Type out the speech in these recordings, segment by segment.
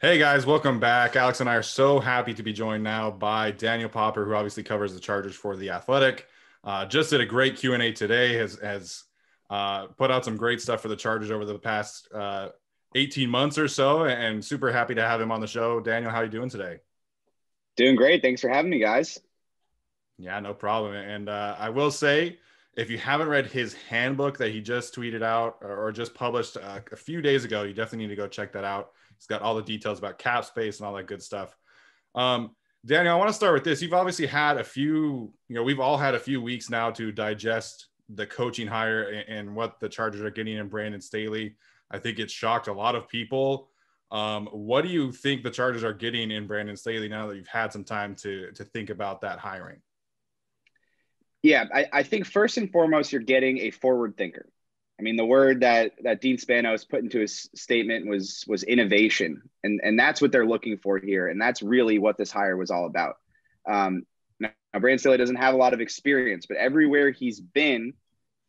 Hey guys, welcome back. Alex and I are so happy to be joined now by Daniel Popper, who obviously covers the Chargers for The Athletic. Just did a great Q&A today, has put out some great stuff for the Chargers over the past 18 months or so, and super happy to have him on the show. Daniel, how are you doing today? Doing great. Thanks for having me, guys. Yeah, no problem. And I will say, if you haven't read his handbook that he just tweeted out or just published a few days ago, you definitely need to go check that out. He's got all the details about cap space and all that good stuff. Um, Daniel, I want to start with this. You've obviously had a few, we've all had a few weeks now to digest the coaching hire and what the Chargers are getting in Brandon Staley. I think it shocked a lot of people. What do you think the Chargers are getting in Brandon Staley now that you've had some time to think about that hiring? Yeah, I think first and foremost, you're getting a forward thinker. I mean, the word that Dean Spanos put into his statement was innovation, and that's what they're looking for here, and that's really what this hire was all about. Now, Brandon Staley doesn't have a lot of experience, but everywhere he's been,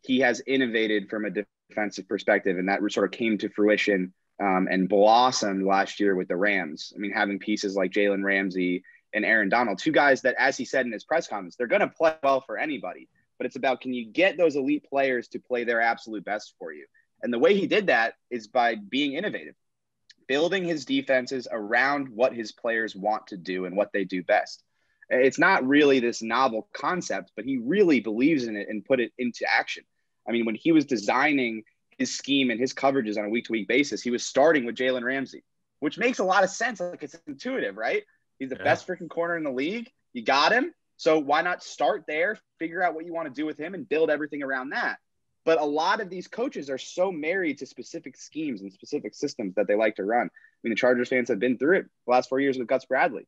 he has innovated from a defensive perspective, and that sort of came to fruition and blossomed last year with the Rams. I mean, having pieces like Jalen Ramsey and Aaron Donald, two guys that, as he said in his press conference, they're going to play well for anybody. But it's about, can you get those elite players to play their absolute best for you? And the way he did that is by being innovative, building his defenses around what his players want to do and what they do best. It's not really this novel concept, but he really believes in it and put it into action. I mean, when he was designing his scheme and his coverages on a week-to-week basis, he was starting with Jalen Ramsey, which makes a lot of sense. Like, it's intuitive, right? He's the best freaking corner in the league. You got him. So why not start there, figure out what you want to do with him, and build everything around that? But a lot of these coaches are so married to specific schemes and specific systems that they like to run. I mean, the Chargers fans have been through it the last 4 years with Gus Bradley.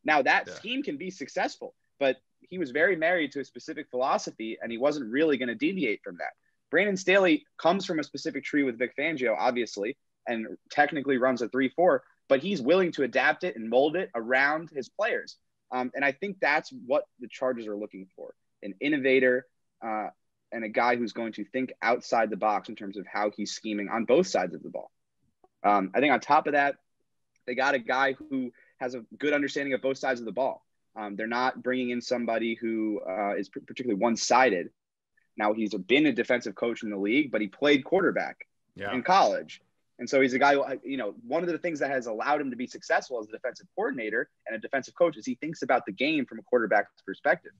Now that scheme can be successful, but he was very married to a specific philosophy, and he wasn't really going to deviate from that. Brandon Staley comes from a specific tree with Vic Fangio, obviously, and technically runs a 3-4, but he's willing to adapt it and mold it around his players. And I think that's what the Chargers are looking for, an innovator and a guy who's going to think outside the box in terms of how he's scheming on both sides of the ball. I think on top of that, they got a guy who has a good understanding of both sides of the ball. They're not bringing in somebody who is particularly one-sided. Now, he's been a defensive coach in the league, but he played quarterback in college. And so he's a guy who, one of the things that has allowed him to be successful as a defensive coordinator and a defensive coach is he thinks about the game from a quarterback's perspective.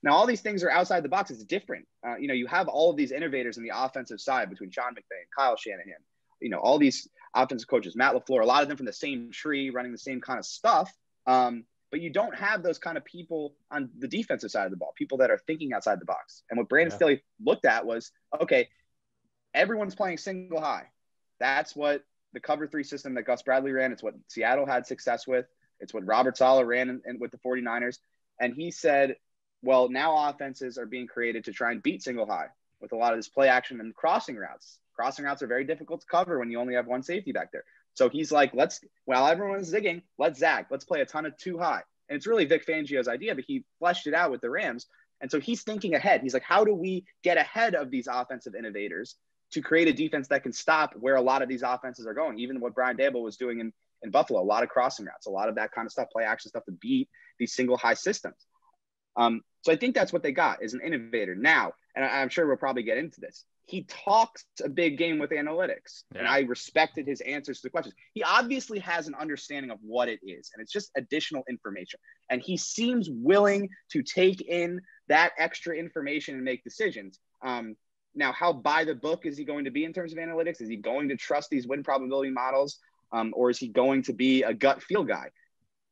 Now, all these things are outside the box. It's different. You have all of these innovators on the offensive side between Sean McVay and Kyle Shanahan, all these offensive coaches, Matt LaFleur, a lot of them from the same tree, running the same kind of stuff. But you don't have those kind of people on the defensive side of the ball, people that are thinking outside the box. And what Brandon Staley looked at was, okay, everyone's playing single high. That's what the cover 3 system that Gus Bradley ran. It's what Seattle had success with. It's what Robert Saleh ran with the 49ers. And he said, well, now offenses are being created to try and beat single high with a lot of this play action and crossing routes. Crossing routes are very difficult to cover when you only have one safety back there. So he's like, while everyone's zigging, let's zag. Let's play a ton of 2 high. And it's really Vic Fangio's idea, but he fleshed it out with the Rams. And so he's thinking ahead. He's like, how do we get ahead of these offensive innovators to create a defense that can stop where a lot of these offenses are going? Even what Brian Daboll was doing in Buffalo, a lot of crossing routes, a lot of that kind of stuff, play action stuff to beat these single high systems. So I think that's what they got, is an innovator. Now, and I'm sure we'll probably get into this, he talks a big game with analytics, and I respected his answers to the questions. He obviously has an understanding of what it is, and it's just additional information. And he seems willing to take in that extra information and make decisions. Now, how by the book is he going to be in terms of analytics? Is he going to trust these win probability models, or is he going to be a gut feel guy?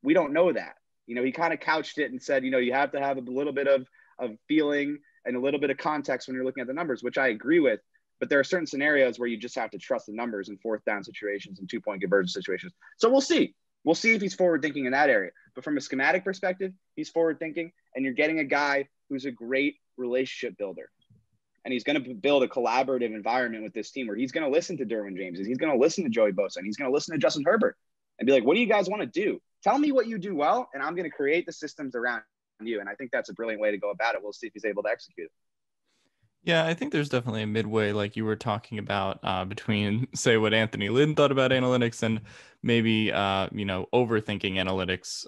We don't know that. He kind of couched it and said, you have to have a little bit of feeling and a little bit of context when you're looking at the numbers, which I agree with. But there are certain scenarios where you just have to trust the numbers in 4th down situations and 2-point conversion situations. So we'll see. We'll see if he's forward thinking in that area. But from a schematic perspective, he's forward thinking, and you're getting a guy who's a great relationship builder. And he's going to build a collaborative environment with this team where he's going to listen to Derwin James, and he's going to listen to Joey Bosa, and he's going to listen to Justin Herbert and be like, what do you guys want to do? Tell me what you do well, and I'm going to create the systems around you. And I think that's a brilliant way to go about it. We'll see if he's able to execute it. Yeah, I think there's definitely a midway, like you were talking about, between, say, what Anthony Lynn thought about analytics and maybe, overthinking analytics,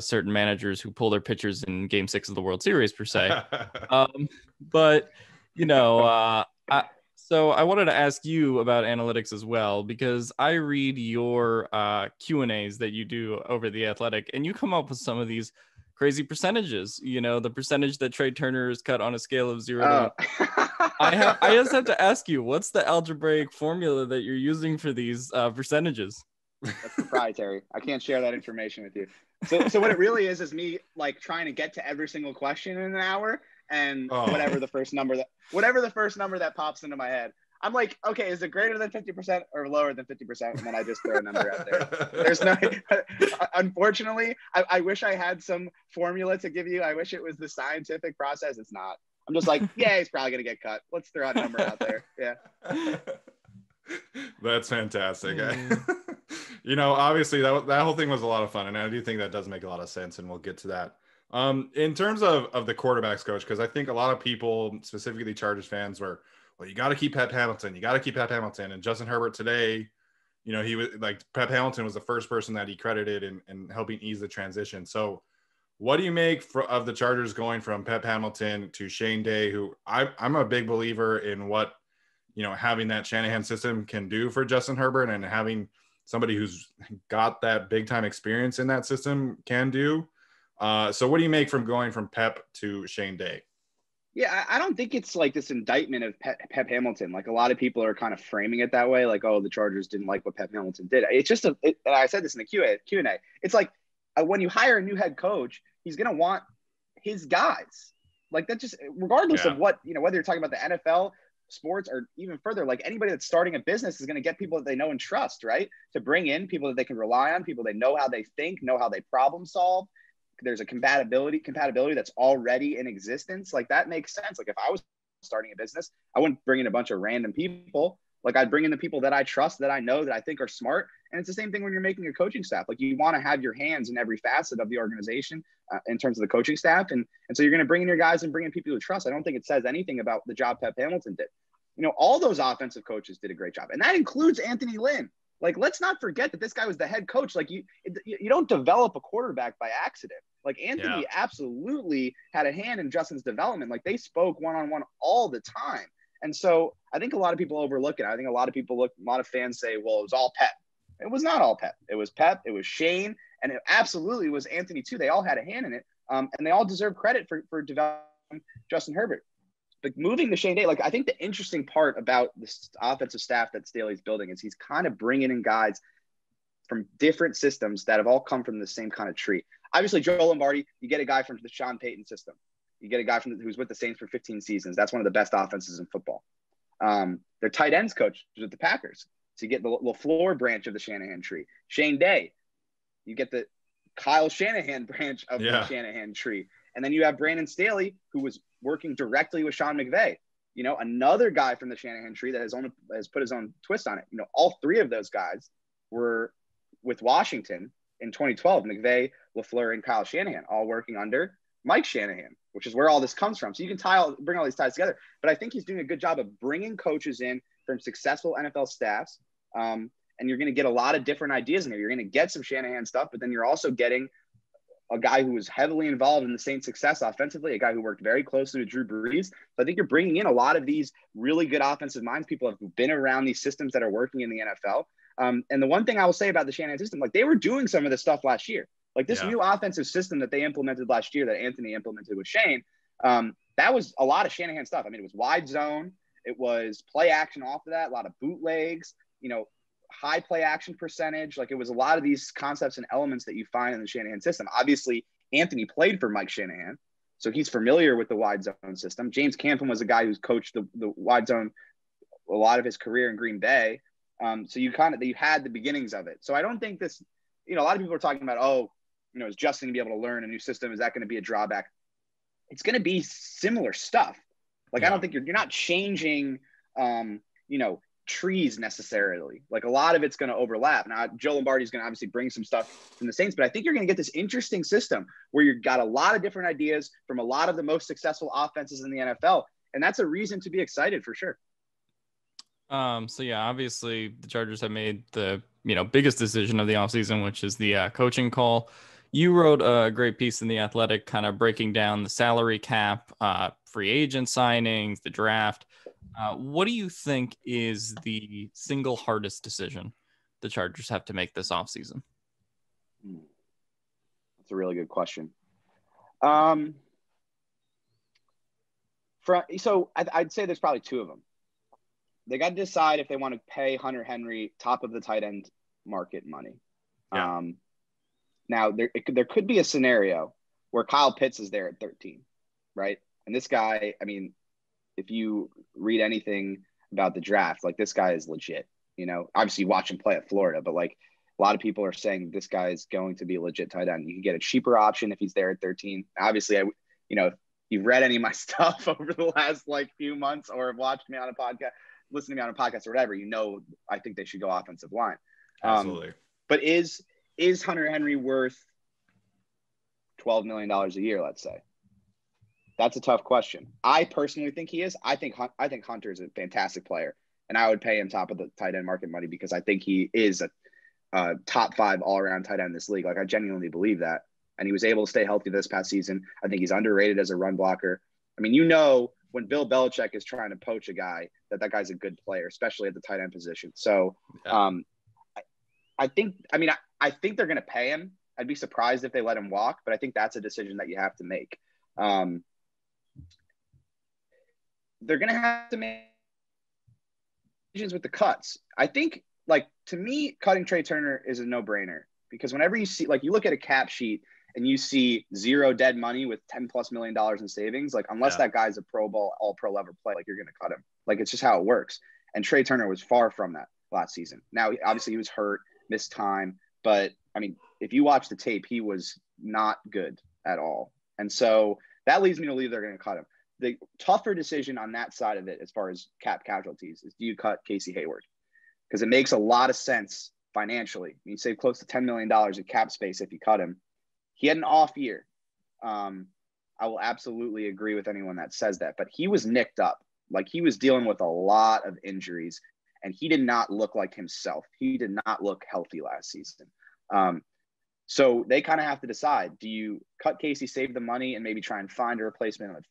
certain managers who pull their pitchers in Game 6 of the World Series, per se. But, you know, so I wanted to ask you about analytics as well, because I read your Q&As that you do over The Athletic, and you come up with some of these crazy percentages. The percentage that Trey Turner is cut on a scale of 0 to 1. I just have to ask you, what's the algebraic formula that you're using for these percentages? That's proprietary. I can't share that information with you. So what it really is me like trying to get to every single question in an hour, and whatever the first number that pops into my head, I'm like, okay, is it greater than 50% or lower than 50%? And then I just throw a number out there. There's no, unfortunately, I wish I had some formula to give you. I wish it was the scientific process. It's not. I'm just like, yeah, he's probably going to get cut. Let's throw a number out there. Yeah. That's fantastic. Obviously that whole thing was a lot of fun, and I do think that does make a lot of sense, and we'll get to that. In terms of the quarterbacks coach, because I think a lot of people, specifically Chargers fans, were, well, you got to keep Pep Hamilton. You got to keep Pep Hamilton. And Justin Herbert today, he was like, Pep Hamilton was the first person that he credited in helping ease the transition. So what do you make of the Chargers going from Pep Hamilton to Shane Day, who I'm a big believer in what, having that Shanahan system can do for Justin Herbert, and having somebody who's got that big time experience in that system can do. So what do you make from going from Pep to Shane Day? Yeah, I don't think it's like this indictment of Pep Hamilton. Like a lot of people are kind of framing it that way. Like, oh, the Chargers didn't like what Pep Hamilton did. It's just I said this in the Q&A. It's like when you hire a new head coach, he's going to want his guys. Like that, just regardless of what, whether you're talking about the NFL, sports, or even further, like anybody that's starting a business is going to get people that they know and trust, right? To bring in people that they can rely on, people they know how they think, know how they problem solve. There's a compatibility that's already in existence. Like that makes sense. Like if I was starting a business, I wouldn't bring in a bunch of random people. Like I'd bring in the people that I trust, that I know, that I think are smart. And it's the same thing when you're making a coaching staff. Like you want to have your hands in every facet of the organization in terms of the coaching staff. And so you're going to bring in your guys and bring in people you trust. I don't think it says anything about the job Pep Hamilton did. All those offensive coaches did a great job. And that includes Anthony Lynn. Like, let's not forget that this guy was the head coach. Like you don't develop a quarterback by accident. Like Anthony absolutely had a hand in Justin's development. Like they spoke one-on-one all the time. And so I think a lot of people overlook it. I think a lot of fans say, well, it was all Pep. It was not all Pep. It was Pep. It was Shane. And it absolutely was Anthony too. They all had a hand in it. And they all deserve credit for developing Justin Herbert. But moving to Shane Day, like I think the interesting part about this offensive staff that Staley's building is he's kind of bringing in guys from different systems that have all come from the same kind of tree. Obviously, Joe Lombardi, you get a guy from the Sean Payton system. You get a guy who's with the Saints for 15 seasons. That's one of the best offenses in football. Their tight ends coach is with the Packers. So you get the LaFleur branch of the Shanahan tree. Shane Day, you get the Kyle Shanahan branch of the Shanahan tree. And then you have Brandon Staley, who was working directly with Sean McVay, another guy from the Shanahan tree that has put his own twist on it. All three of those guys were with Washington in 2012, McVay, LaFleur, and Kyle Shanahan, all working under Mike Shanahan, which is where all this comes from. So you can bring all these ties together. But I think he's doing a good job of bringing coaches in from successful NFL staffs. And you're going to get a lot of different ideas in there. You're going to get some Shanahan stuff, but then you're also getting a guy who was heavily involved in the Saints' success offensively, a guy who worked very closely with Drew Brees. So I think you're bringing in a lot of these really good offensive minds, people who've been around these systems that are working in the NFL. And the one thing I will say about the Shanahan system, like they were doing some of this stuff last year. Like this new offensive system that they implemented last year, that Anthony implemented with Shane, that was a lot of Shanahan stuff. I mean, it was wide zone. It was play action off of that, a lot of bootlegs, high play action percentage. Like it was a lot of these concepts and elements that you find in the Shanahan system. Obviously, Anthony played for Mike Shanahan, so he's familiar with the wide zone system. James Campen was a guy who's coached the wide zone a lot of his career in Green Bay. So you had the beginnings of it. So I don't think this, a lot of people are talking about, is Justin going to be able to learn a new system? Is that going to be a drawback? It's going to be similar stuff. Like, I don't think you're not changing, trees necessarily. Like a lot of it's going to overlap. Now, Joe Lombardi is going to obviously bring some stuff from the Saints, but I think you're going to get this interesting system where you've got a lot of different ideas from a lot of the most successful offenses in the NFL. And that's a reason to be excited for sure. So yeah, obviously the Chargers have made the, biggest decision of the offseason, which is the coaching call. You wrote a great piece in The Athletic kind of breaking down the salary cap, free agent signings, the draft. What do you think is the single hardest decision the Chargers have to make this offseason? That's a really good question. So I'd say there's probably two of them. They got to decide if they want to pay Hunter Henry top of the tight end market money. Yeah. Now there could be a scenario where Kyle Pitts is there at 13, right? And this guy, I mean, if you read anything about the draft, like this guy is legit, obviously you watch him play at Florida, but like a lot of people are saying this guy is going to be a legit tight end. You can get a cheaper option if he's there at 13. Obviously, if you've read any of my stuff over the last few months or have watched me on a podcast, listening to me on a podcast or whatever, I think they should go offensive line. Absolutely. But is Hunter Henry worth $12 million a year, let's say? That's a tough question. I personally think he is. I think Hunter is a fantastic player, and I would pay him top of the tight end market money because I think he is a top 5 all-around tight end in this league. Like, I genuinely believe that. And he was able to stay healthy this past season. I think he's underrated as a run blocker. I mean, when Bill Belichick is trying to poach a guy, that guy's a good player, especially at the tight end position. So yeah. I think they're going to pay him. I'd be surprised if they let him walk, but I think that's a decision that you have to make. They're going to have to make decisions with the cuts. I think, to me, cutting Trey Turner is a no-brainer because whenever you see, you look at a cap sheet and you see zero dead money with $10+ million in savings, unless that guy's a Pro Bowl, all-pro level play, you're going to cut him. It's just how it works. And Trey Turner was far from that last season. Now, obviously, he was hurt, missed time, but I mean, if you watch the tape, he was not good at all. And so that leads me to believe they're going to cut him. The tougher decision on that side of it, as far as cap casualties, is do you cut Casey Hayward? Because it makes a lot of sense financially. You save close to $10 million in cap space if you cut him. He had an off year. I will absolutely agree with anyone that says that, but he was nicked up. He was dealing with a lot of injuries, and he did not look like himself. He did not look healthy last season. So they kind of have to decide, do you cut Casey, save the money, and maybe try and find a replacement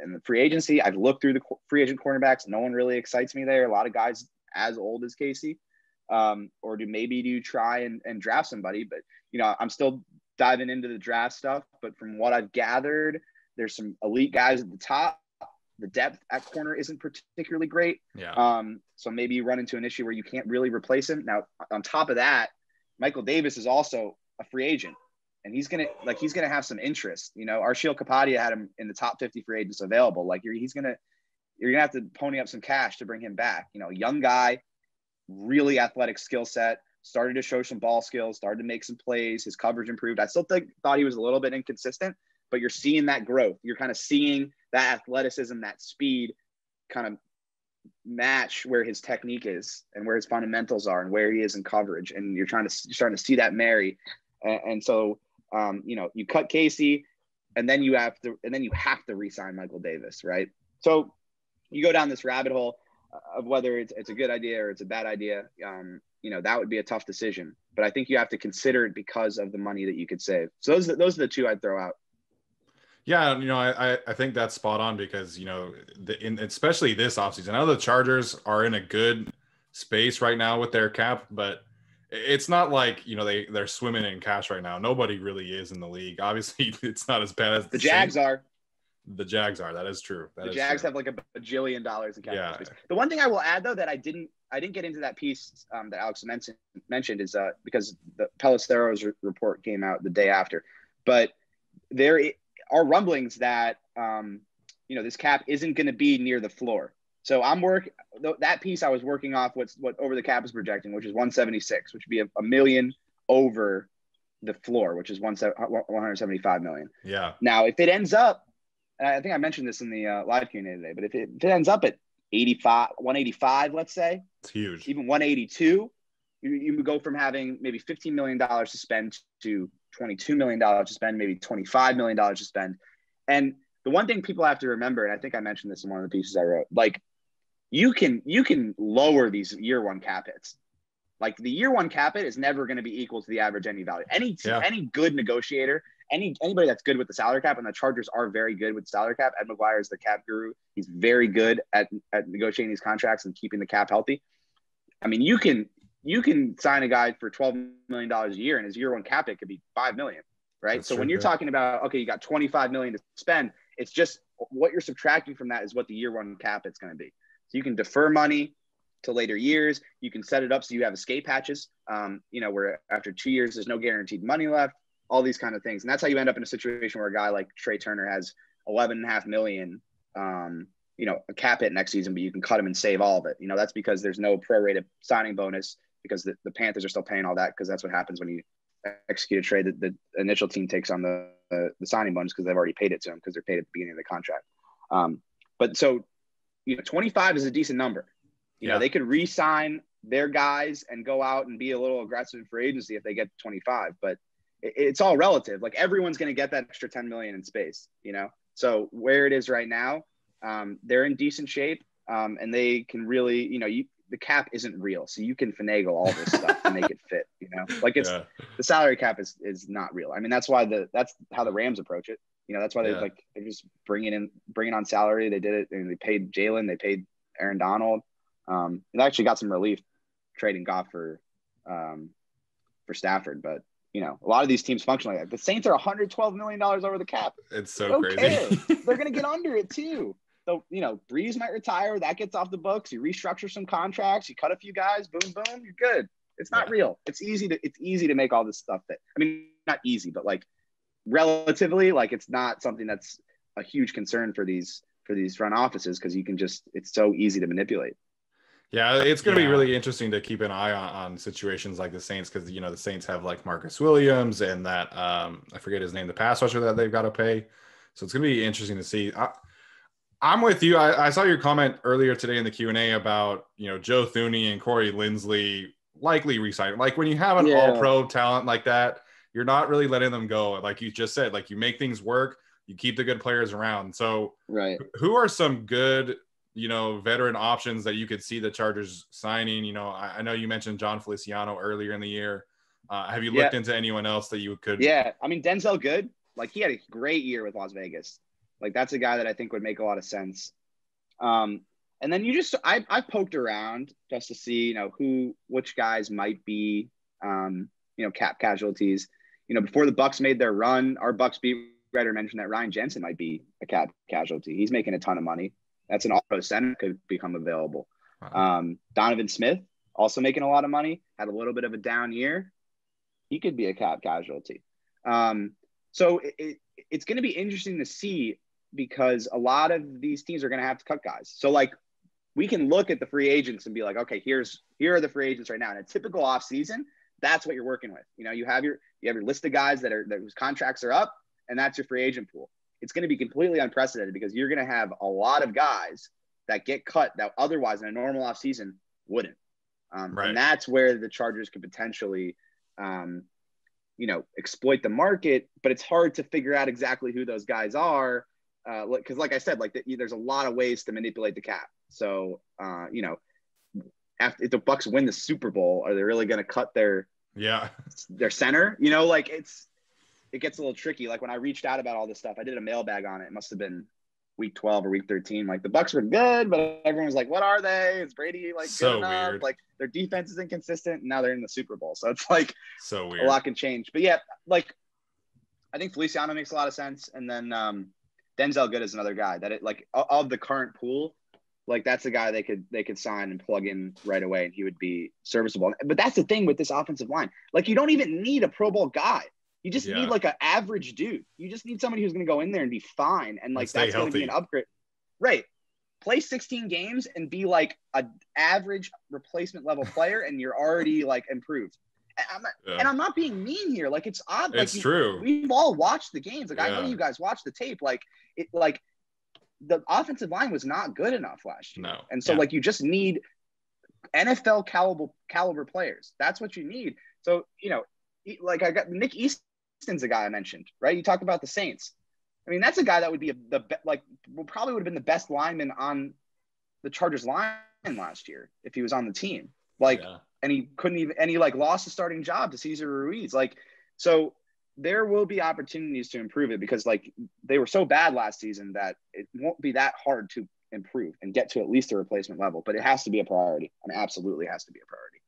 in the free agency? I've looked through the free agent cornerbacks. No one really excites me there. A lot of guys as old as Casey. Or do you try and draft somebody? But, I'm still diving into the draft stuff. But from what I've gathered, there's some elite guys at the top. The depth at corner isn't particularly great. Yeah. So maybe you run into an issue where you can't really replace him. Now, on top of that, Michael Davis is also a free agent, and he's gonna have some interest. Arshil Kapadia had him in the top 50 free agents available. You're gonna have to pony up some cash to bring him back. Young guy, really athletic skill set, started to show some ball skills, started to make some plays. His coverage improved. I still thought he was a little bit inconsistent, but you're seeing that growth. You're kind of seeing that athleticism, that speed kind of match where his technique is and where his fundamentals are and where he is in coverage. And you're starting to see that marry. And so, you cut Casey and then you have to re-sign Michael Davis. Right. So you go down this rabbit hole of whether it's a good idea or it's a bad idea. That would be a tough decision, but I think you have to consider it because of the money that you could save. So those are the two I'd throw out. Yeah, I think that's spot on because, especially this offseason, I know the Chargers are in a good space right now with their cap, but it's not like, they're swimming in cash right now. Nobody really is in the league. Obviously, it's not as bad as the Jags are. The Jags are. That is true. The Jags have like $1 bajillion in cap space. The one thing I will add, though, that I didn't get into that piece that Alex mentioned is because the Pelosero's report came out the day after, but there are rumblings that this cap isn't going to be near the floor. So that piece I was working off what over the cap is projecting, which is 176, which would be a million over the floor, which is 175 million. Yeah. Now, if it ends up, and I think I mentioned this in the live Q&A today, but if it ends up at 185, let's say. It's huge. Even 182, you go from having maybe $15 million to spend to $22 million to spend, maybe $25 million to spend. And the one thing people have to remember, and I think I mentioned this in one of the pieces I wrote, like you can lower these year one cap hits. Like the year one cap hit is never going to be equal to the average any value. Any good negotiator, anybody that's good with the salary cap, and the Chargers are very good with the salary cap. Ed McGuire is the cap guru. He's very good at negotiating these contracts and keeping the cap healthy. I mean, you can sign a guy for $12 million a year, and his year one cap hit could be $5 million, right? That's so true, when you're talking about, okay, you got $25 million to spend, it's just what you're subtracting from that is what the year one cap it's going to be. So you can defer money to later years. You can set it up so you have escape hatches, where after 2 years, there's no guaranteed money left, all these kind of things. And that's how you end up in a situation where a guy like Trey Turner has $11.5 million, a cap hit next season, but you can cut him and save all of it. That's because there's no prorated signing bonus because the Panthers are still paying all that because that's what happens when you execute a trade. The initial team takes on the signing bonus because they've already paid it to them because they're paid at the beginning of the contract. But so, 25 is a decent number. They could re-sign their guys and go out and be a little aggressive for agency if they get 25, but it's all relative. Like everyone's going to get that extra 10 million in space, So where it is right now, they're in decent shape, and they can really, the cap isn't real, so you can finagle all this stuff to make it fit. The salary cap is not real. I mean, that's why that's how the Rams approach it. That's why they're just bringing on salary. They did it, and they paid Jalen, they paid Aaron Donald. They actually got some relief trading Goff for Stafford, but a lot of these teams function like that. The Saints are $112 million over the cap. It's so crazy. They're going to get under it too. So, Breeze might retire. That gets off the books. You restructure some contracts. You cut a few guys. Boom, boom. You're good. It's not real. It's easy to make all this stuff fit. I mean, not easy, but like relatively, like it's not something that's a huge concern for these front offices because it's so easy to manipulate. Yeah, it's going to be really interesting to keep an eye on situations like the Saints because, the Saints have like Marcus Williams and that, I forget his name, the pass rusher that they've got to pay. So it's going to be interesting to see. I'm with you. I saw your comment earlier today in the Q&A about, Joe Thuney and Corey Linsley likely re-signing. Like when you have an all-pro talent like that, you're not really letting them go. Like you just said, like you make things work, you keep the good players around. So who are some good – veteran options that you could see the Chargers signing? I know you mentioned John Feliciano earlier in the year. Have you looked into anyone else that you could? Yeah. I mean, Denzel Good, like he had a great year with Las Vegas. Like that's a guy that I think would make a lot of sense. And then I poked around just to see, which guys might be, cap casualties. Before the Bucs made their run, our Bucs beat writer mentioned that Ryan Jensen might be a cap casualty. He's making a ton of money. That's an all-pro center, could become available. Wow. Donovan Smith, also making a lot of money, had a little bit of a down year. He could be a cap casualty. So it's going to be interesting to see because a lot of these teams are going to have to cut guys. So, like, we can look at the free agents and be like, okay, here are the free agents right now. In a typical offseason, that's what you're working with. You have your list of guys whose contracts are up, and that's your free agent pool. It's going to be completely unprecedented because you're going to have a lot of guys that get cut that otherwise in a normal offseason wouldn't. And that's where the Chargers could potentially, exploit the market, but it's hard to figure out exactly who those guys are. Because like I said, there's a lot of ways to manipulate the cap. So, if the Bucs win the Super Bowl, are they really going to cut their center? It gets a little tricky. Like when I reached out about all this stuff, I did a mailbag on it. It must have been week 12 or week 13. Like the Bucs were good, but everyone was like, what are they? Is Brady so good enough? Weird. Like their defense is inconsistent and now they're in the Super Bowl. So it's like so weird. A lot can change. But yeah, like I think Feliciano makes a lot of sense. And then Denzel Good is another guy that of the current pool, like that's a guy they could sign and plug in right away and he would be serviceable. But that's the thing with this offensive line. Like you don't even need a Pro Bowl guy. You just need like an average dude. You just need somebody who's going to go in there and be fine. And like, that's going to be an upgrade. Right. Play 16 games and be like an average replacement level player. And you're already like improved. And I'm not being mean here. Like it's odd. It's true. We've all watched the games. Like I know you guys watch the tape. Like the offensive line was not good enough last year. No. And so like you just need NFL caliber players. That's what you need. So, you know, like I got Nick Easton's a guy I mentioned, right? You talk about the Saints. I mean, that's a guy that would be probably would have been the best lineman on the Chargers line last year if he was on the team. Like, and he couldn't even, and he like lost his starting job to Cesar Ruiz. Like, so there will be opportunities to improve it because like they were so bad last season that it won't be that hard to improve and get to at least a replacement level, but it has to be a priority. I mean, absolutely has to be a priority.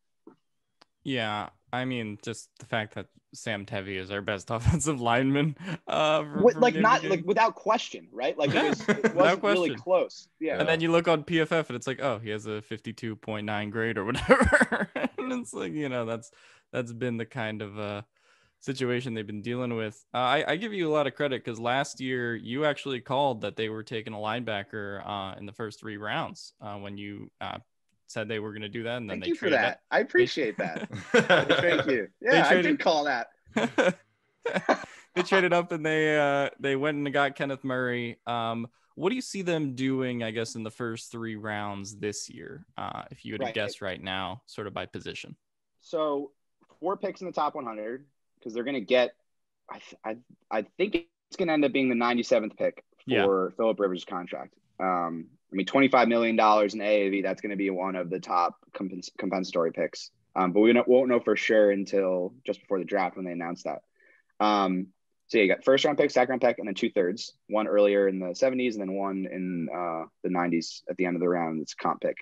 Yeah. I mean, just the fact that Sam Tevi is our best offensive lineman, without question, right? Like it wasn't really close. Yeah. And then you look on PFF and it's like, oh, he has a 52.9 grade or whatever. And it's like, you know, that's been the kind of situation they've been dealing with. I give you a lot of credit because last year you actually called that they were taking a linebacker in the first 3 rounds when you said they were going to do that, and then Thank you for that. I appreciate that. Thank you. Yeah, I did call that. They traded up and they went and got Kenneth Murray. What do you see them doing, I guess, in the first 3 rounds this year, if you had to guess right now, sort of by position? So 4 picks in the top 100 because they're going to get I think it's going to end up being the 97th pick for Phillip Rivers' contract. I mean, $25 million in AAV, that's going to be one of the top compensatory picks. But we won't know for sure until just before the draft when they announce that. So you got first round pick, second round pick, and then 2/3. One earlier in the 70s and then one in the 90s at the end of the round. It's a comp pick.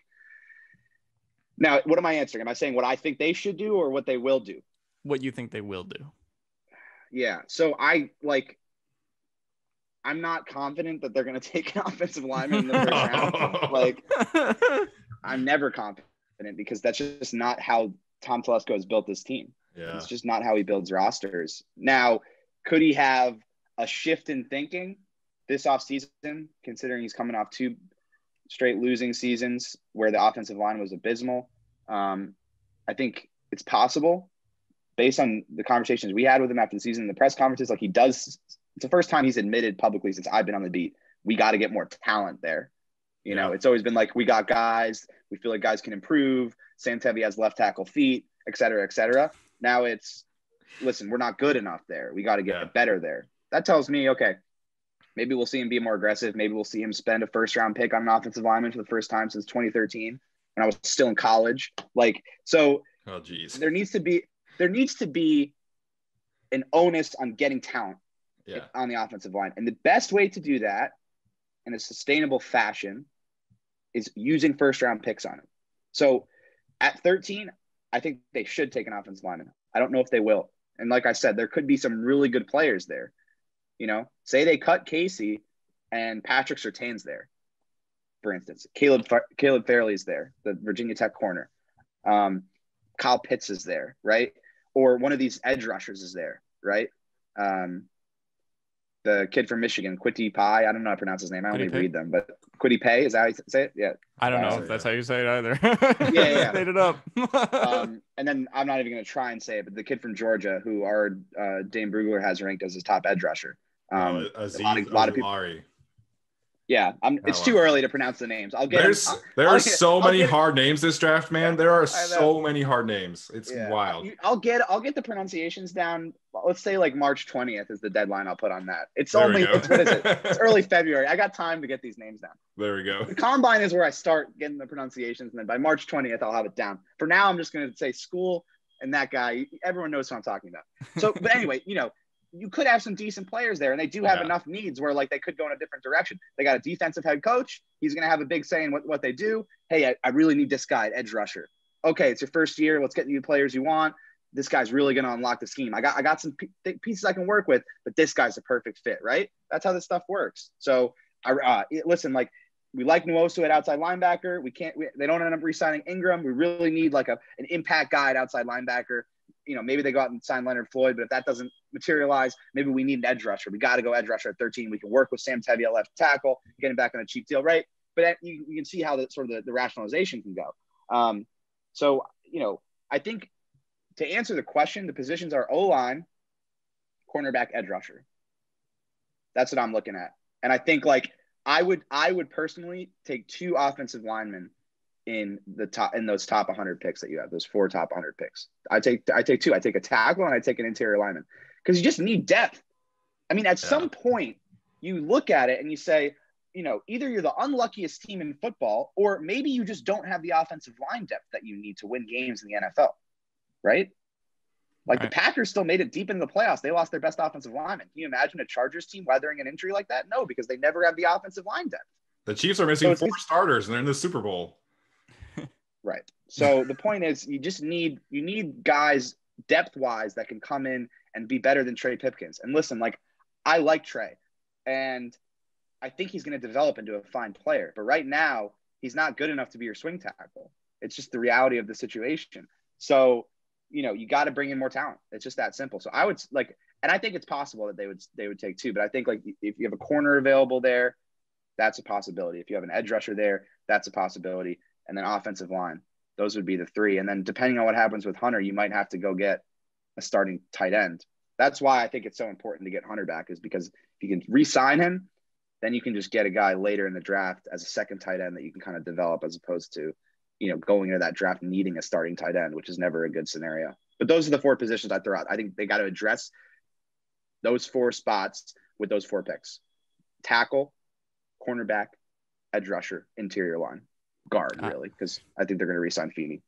Now, what am I answering? Am I saying what I think they should do or what they will do? What you think they will do. Yeah. So I'm not confident that they're going to take an offensive lineman in the first round. Like, I'm never confident because that's just not how Tom Telesco has built this team. Yeah. It's just not how he builds rosters. Now, could he have a shift in thinking this offseason, considering he's coming off 2 straight losing seasons where the offensive line was abysmal? I think it's possible based on the conversations we had with him after the season, the press conferences, like he does. It's the first time he's admitted publicly since I've been on the beat, we got to get more talent there. You know, it's always been like, we got guys, we feel like guys can improve. Sam Tevi has left tackle feet, et cetera, et cetera. Now it's, listen, we're not good enough there. We got to get better there. That tells me, okay, maybe we'll see him be more aggressive. Maybe we'll see him spend a first round pick on an offensive lineman for the first time since 2013 when I was still in college. Like, so there needs to be an onus on getting talent on the offensive line. And the best way to do that in a sustainable fashion is using first round picks on it. So at 13, I think they should take an offensive lineman. I don't know if they will. And like I said, there could be some really good players there. You know, say they cut Casey and Patrick Surtain's there, for instance. Caleb Fairley's there, the Virginia Tech corner. Kyle Pitts is there, right? Or one of these edge rushers is there, right? The kid from Michigan, Kwity Paye. I don't know how to pronounce his name. I only read them, but Kwity Paye, is that how you say it? Yeah. I don't know if that's how you say it either. Yeah. Made it up. And then I'm not even going to try and say it, but the kid from Georgia, who our Dane Brugler has ranked as his top edge rusher. A lot of people. Yeah, it's too early to pronounce the names. There are so many hard names this draft, man. There are so many hard names. It's wild. I'll get the pronunciations down. Let's say like March 20th is the deadline I'll put on that. It's what is it? It's early February. I got time to get these names down. There we go. The combine is where I start getting the pronunciations, and then by March 20th I'll have it down. For now, I'm just going to say school and that guy. Everyone knows who I'm talking about. So, but anyway, you know, you could have some decent players there, and they do have enough needs where like they could go in a different direction. They got a defensive head coach. He's going to have a big say in what they do. Hey, I really need this guy, edge rusher. Okay, it's your first year. Let's get you the players you want. This guy's really going to unlock the scheme. I got some pieces I can work with, but this guy's a perfect fit, right? That's how this stuff works. So listen, like we like Nwosu at outside linebacker. They don't end up re-signing Ingram. We really need like an impact guy at outside linebacker. You know, maybe they go out and sign Leonard Floyd, but if that doesn't materialize, maybe we need an edge rusher. We got to go edge rusher at 13. We can work with Sam Tevi at left tackle, get him back on a cheap deal, right? But you can see how the rationalization can go. So, you know, I think to answer the question, the positions are O-line, cornerback, edge rusher. That's what I'm looking at. And I think like I would personally take 2 offensive linemen in those top 100 picks that you have, those 4 top 100 picks. I take 2. I take a tackle and I take an interior lineman, because you just need depth. I mean, at some point you look at it and you say, either you're the unluckiest team in football, or maybe you just don't have the offensive line depth that you need to win games in the NFL, right? Like the Packers still made it deep into the playoffs. They lost their best offensive lineman. Can you imagine a Chargers team weathering an injury like that? No, because they never have the offensive line depth. The Chiefs are missing 4 starters and they're in the Super Bowl. Right. So the point is, you need guys depth-wise that can come in and be better than Trey Pipkins. And listen, like, I like Trey, and I think he's going to develop into a fine player. But right now, he's not good enough to be your swing tackle. It's just the reality of the situation. So, you got to bring in more talent. It's just that simple. So I would and I think it's possible that they would take 2. But I think, like, if you have a corner available there, that's a possibility. If you have an edge rusher there, that's a possibility. And then offensive line, those would be the 3. And then depending on what happens with Hunter, you might have to go get a starting tight end. That's why I think it's so important to get Hunter back, is because if you can re-sign him, then you can just get a guy later in the draft as a second tight end that you can kind of develop, as opposed to, going into that draft needing a starting tight end, which is never a good scenario. But those are the 4 positions I throw out. I think they got to address those 4 spots with those 4 picks: tackle, cornerback, edge rusher, interior line, guard, really, because I think they're going to re-sign Feeney.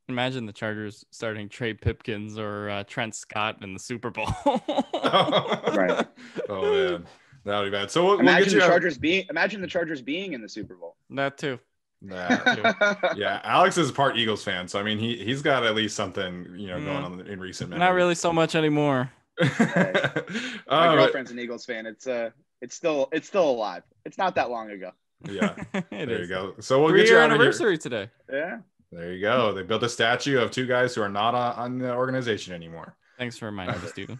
Imagine the Chargers starting Trey Pipkins or Trent Scott in the Super Bowl. Right. Oh man, that would be bad. So imagine the Chargers being in the Super Bowl. That too. Yeah, Alex is part Eagles fan, so I mean he's got at least something going on in recent memory. Not really so much anymore. My girlfriend's an Eagles fan. It's still alive. It's not that long ago. Yeah, there you go. So we'll 3-year get you out anniversary today. Yeah, there you go. They built a statue of 2 guys who are not on the organization anymore. Thanks for reminding me, Stephen.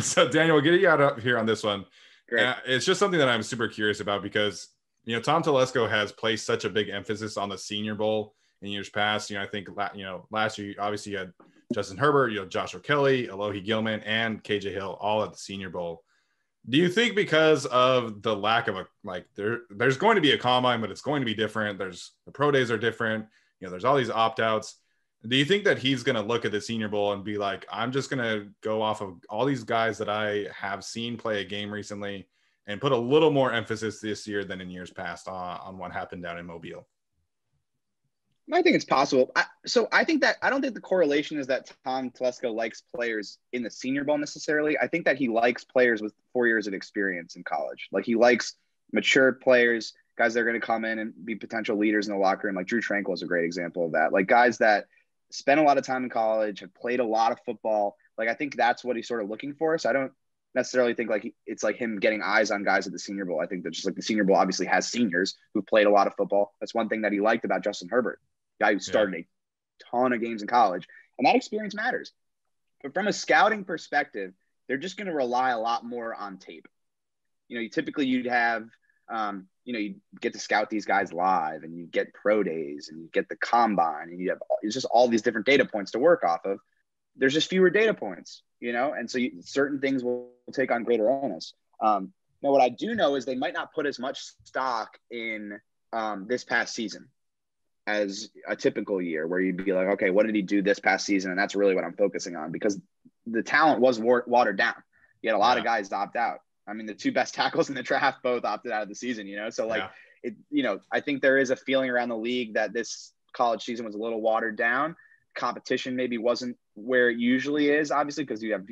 So Daniel, we'll get you out up here on this one. Great. It's just something that I'm super curious about, because Tom Telesco has placed such a big emphasis on the Senior Bowl in years past. I think last year obviously you had Justin Herbert, Joshua Kelly, Alohi Gilman, and KJ Hill all at the Senior Bowl. Do you think because of the lack of there's going to be a combine, but it's going to be different. The pro days are different. There's all these opt-outs. Do you think that he's going to look at the Senior Bowl and be like, I'm just going to go off of all these guys that I have seen play a game recently and put a little more emphasis this year than in years past on what happened down in Mobile? I think it's possible. I think that I don't think the correlation is that Tom Telesco likes players in the Senior Bowl necessarily. I think that he likes players with 4 years of experience in college. Like, he likes mature players, guys that are going to come in and be potential leaders in the locker room. Like Drew Tranquil is a great example of that. Like, guys that spent a lot of time in college, have played a lot of football. Like, I think that's what he's sort of looking for. So I don't necessarily think it's like him getting eyes on guys at the Senior Bowl. I think that just like the Senior Bowl obviously has seniors who've played a lot of football. That's one thing that he liked about Justin Herbert. Guy who started a ton of games in college, and that experience matters. But from a scouting perspective, they're just going to rely a lot more on tape. You'd have, you get to scout these guys live, and you get pro days, and you get the combine, and it's just all these different data points to work off of. There's just fewer data points, and so certain things will take on greater onus. Now, what I do know is they might not put as much stock in this past season as a typical year, where you'd be like, okay, what did he do this past season? And that's really what I'm focusing on, because the talent was watered down. You had a lot of guys opt out. I mean, the 2 best tackles in the draft both opted out of the season, So I think there is a feeling around the league that this college season was a little watered down. Competition maybe wasn't where it usually is, obviously, because you have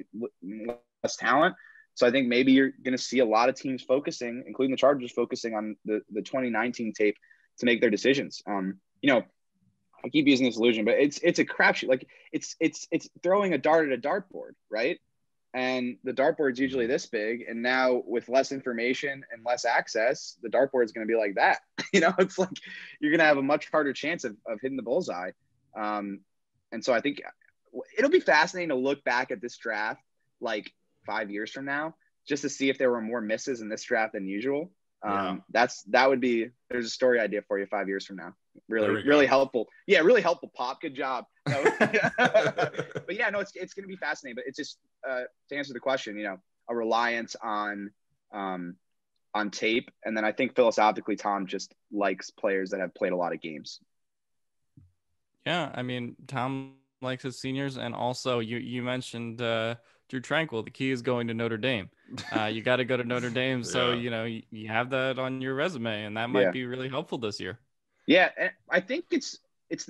less talent. So I think maybe you're going to see a lot of teams focusing, including the Chargers, focusing on the 2019 tape to make their decisions. I keep using this illusion, but it's a crapshoot. Like, it's throwing a dart at a dartboard, right? And the dartboard's usually this big, and now with less information and less access, the dartboard is going to be like that. It's like you're going to have a much harder chance of hitting the bullseye. And so I think it'll be fascinating to look back at this draft like 5 years from now, just to see if there were more misses in this draft than usual. There's a story idea for you 5 years from now. Really helpful. Yeah, really helpful, Pop. Good job. But yeah, no, it's going to be fascinating. But it's just to answer the question, a reliance on on tape. And then I think philosophically, Tom just likes players that have played a lot of games. Yeah, I mean, Tom likes his seniors, and also you mentioned Drew Tranquil. The key is going to Notre Dame. You got to go to Notre Dame, so you have that on your resume, and that might be really helpful this year. Yeah, and I think it's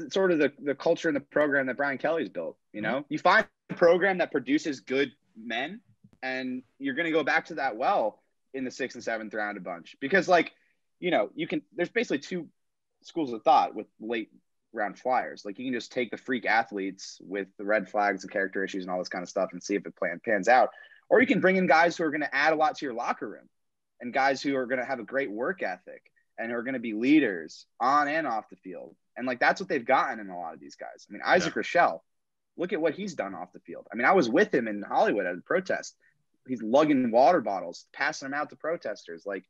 sort of the culture and the program that Brian Kelly's built. You know, you find a program that produces good men, and you're going to go back to that well in the 6th and 7th round a bunch, because there's basically two schools of thought with late round flyers. Like, you can just take the freak athletes with the red flags and character issues and all this kind of stuff and see if it pans out, or you can bring in guys who are going to add a lot to your locker room, and guys who are going to have a great work ethic and who are going to be leaders on and off the field. And like, that's what they've gotten in a lot of these guys. I mean, Isaac Rochelle, look at what he's done off the field. I mean, I was with him in Hollywood at a protest. He's lugging water bottles, passing them out to protesters. Like,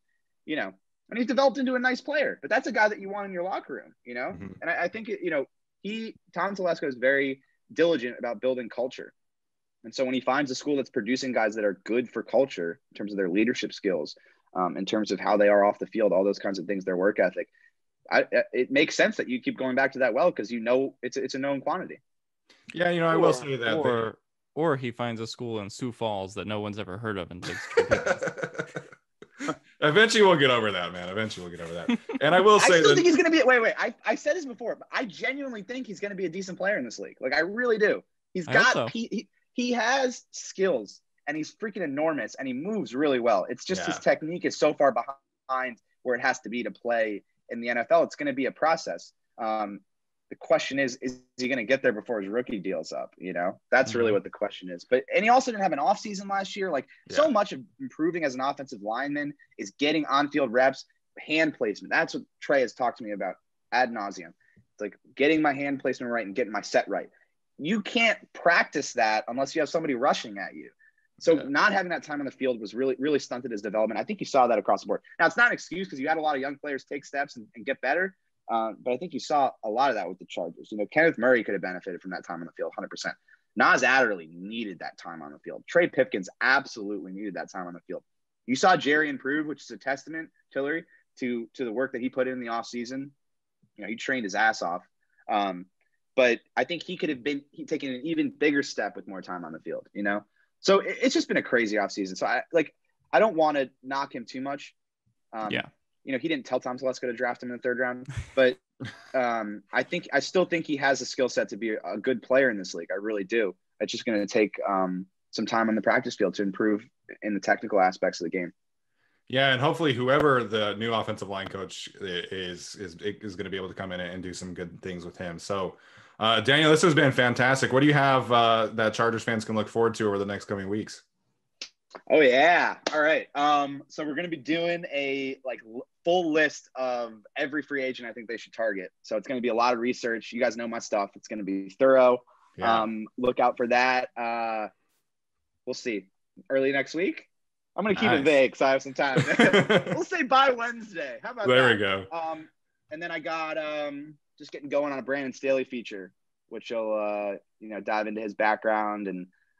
and he's developed into a nice player, but that's a guy that you want in your locker room, And I think, Tom Telesco is very diligent about building culture. And so when he finds a school that's producing guys that are good for culture in terms of their leadership skills, in terms of how they are off the field, all those kinds of things, their work ethic, it makes sense that you keep going back to that well, because it's a known quantity. Yeah, I will say that. Or he finds a school in Sioux Falls that no one's ever heard of and takes Trey Pipkins. Eventually we'll get over that, man. Eventually we'll get over that. And I will say I still think he's going to be – wait. I said this before, but I genuinely think he's going to be a decent player in this league. Like, I really do. He's got he has skills, and he's freaking enormous, and he moves really well. It's just his technique is so far behind where it has to be to play in the NFL. It's going to be a process. The question is he going to get there before his rookie deal's up? That's really what the question is. And he also didn't have an offseason last year. So much of improving as an offensive lineman is getting on-field reps, hand placement. That's what Trey has talked to me about ad nauseum. It's like getting my hand placement right and getting my set right. You can't practice that unless you have somebody rushing at you. So not having that time on the field was really, really stunted his development. I think you saw that across the board. Now, it's not an excuse, because you had a lot of young players take steps and get better. But I think you saw a lot of that with the Chargers. Kenneth Murray could have benefited from that time on the field, 100%. Nas Adderley needed that time on the field. Trey Pipkins absolutely needed that time on the field. You saw Jerry improve, which is a testament, Tillery, to the work that he put in the offseason. He trained his ass off. But I think he could have taken an even bigger step with more time on the field, So it's just been a crazy offseason. So I don't want to knock him too much. He didn't tell Tom Telesco to draft him in the 3rd round, but I still think he has a skill set to be a good player in this league. I really do. It's just going to take some time on the practice field to improve in the technical aspects of the game. Yeah, and hopefully whoever the new offensive line coach is going to be able to come in and do some good things with him. So, Daniel, this has been fantastic. What do you have that Chargers fans can look forward to over the next coming weeks? Oh yeah. All right. So we're going to be doing a full list of every free agent I think they should target. So it's going to be a lot of research. You guys know my stuff. It's going to be thorough. Yeah. Look out for that. We'll see. Early next week. I'm going to keep it vague because I have some time. We'll say by Wednesday. How about that? There we go. And then I got just getting going on a Brandon Staley feature, which will dive into his background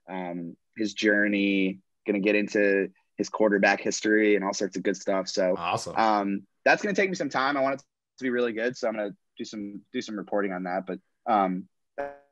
and his journey. Going to get into his quarterback history and all sorts of good stuff. So awesome. That's going to take me some time. I want it to be really good. So I'm going to do some reporting on that, but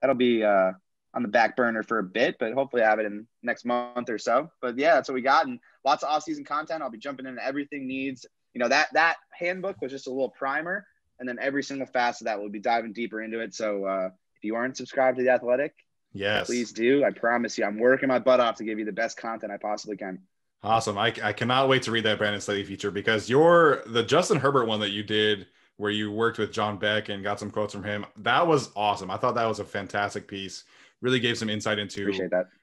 that'll be on the back burner for a bit, but hopefully I have it in next month or so. But yeah, that's what we got. And lots of off-season content. I'll be jumping into everything needs. That handbook was just a little primer, and then every single facet of that will be diving deeper into it. So if you aren't subscribed to The Athletic, yes, please do. I promise you, I'm working my butt off to give you the best content I possibly can. Awesome. I cannot wait to read that Brandon Staley feature, because the Justin Herbert one that you did where you worked with John Beck and got some quotes from him, that was awesome. I thought that was a fantastic piece. Really gave some insight into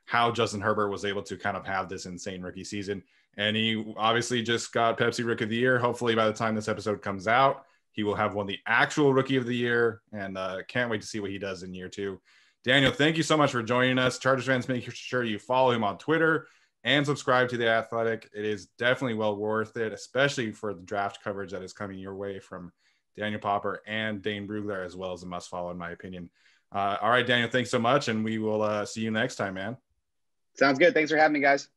how Justin Herbert was able to kind of have this insane rookie season. And he obviously just got Pepsi Rookie of the Year. Hopefully by the time this episode comes out, he will have won the actual Rookie of the Year, and can't wait to see what he does in year 2. Daniel, thank you so much for joining us. Chargers fans, make sure you follow him on Twitter and subscribe to The Athletic. It is definitely well worth it, especially for the draft coverage that is coming your way from Daniel Popper and Dane Brugler, as well as a must follow, in my opinion. All right, Daniel, thanks so much, and we will see you next time, man. Sounds good. Thanks for having me, guys.